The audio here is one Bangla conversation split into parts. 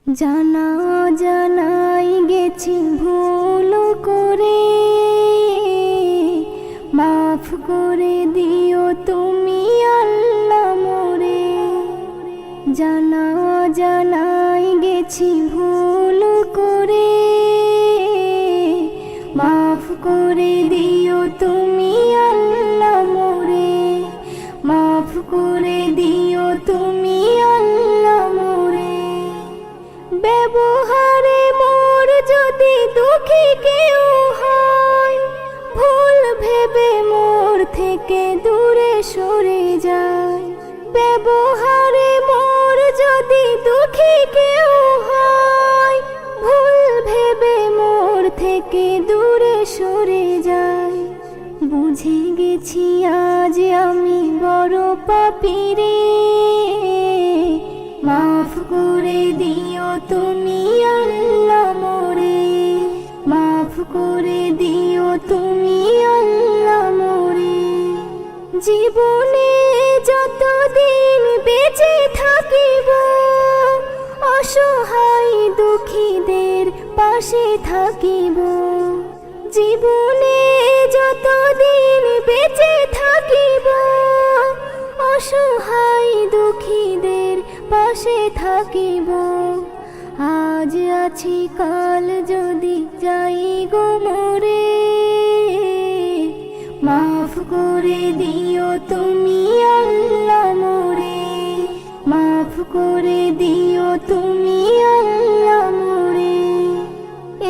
জানা জানাই গেছি ভুল করে, মাফ করে দিও তুমি আল্লাহ মোরে। জানা জানাই গেছি ভুল করে, মাফ করে দিও তুমি আল্লাহ মোরে। মাফ করে দিও তুমি আল্লাহ মোরে। ব্যবহারে মোর যদি দুঃখী কেউ হয়, ভুল ভেবে মোর থেকে দূরে সরে যায়। ব্যবহারে মোর যদি দুঃখী কেউ হয়, ভুল ভেবে মোর থেকে দূরে সরে যায়। বুঝে গেছি আজ আমি বড় পাপী রে, মাফ করে দিও তুমি আল্লাহ মোরে। মাফ করে দিও তুমি আল্লাহ মোরে। জীবনে যতদিন বেঁচে থাকিব, অসহায় দুঃখীদের পাশে থাকিব। জীবনে যতদিন বেঁচে থাকিব, অসহায় দুঃখীদের পাশে থাকিব। আজ আছি কাল যদি যাই গো মোরে, মাফ করে দিও তুমি আল্লাহ মোরে। মাফ করে দিও তুমি আল্লাহ মোরে।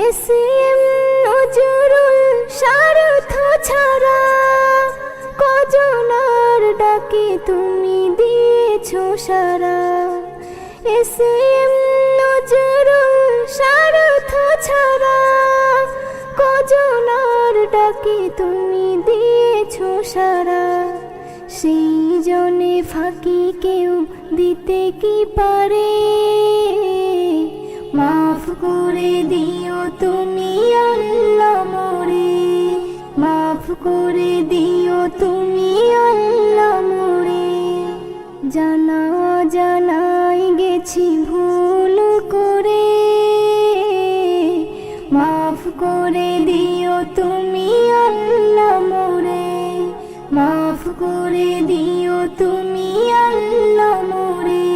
এসএম নজরুল স্বার্থ ছাড়া কজনার ডাকে তুমি দিয়েছো সারা। এসএম নজরুল স্বার্থ ছাড়া কজনার ডাকে তুমি দিয়েছো সারা। সেই জনে ফাঁকি কেউ দিতে কি পারে, মাফ করে দিও তুমি আল্লাহ মোরে। মাফ করে দিও তুমি আল্লাহ মোরে। জানা জানাই গেছি ভুল করে, মাফ করে দিও তুমি আল্লাহ মোরে। মাফ করে দিও তুমি আল্লাহ মোরে।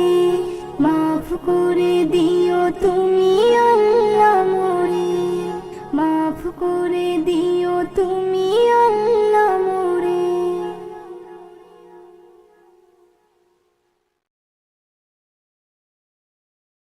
মাফ করে দিও তুমি আল্লাহ মোরে। মাফ করে দিও তুমি আল্লাহ।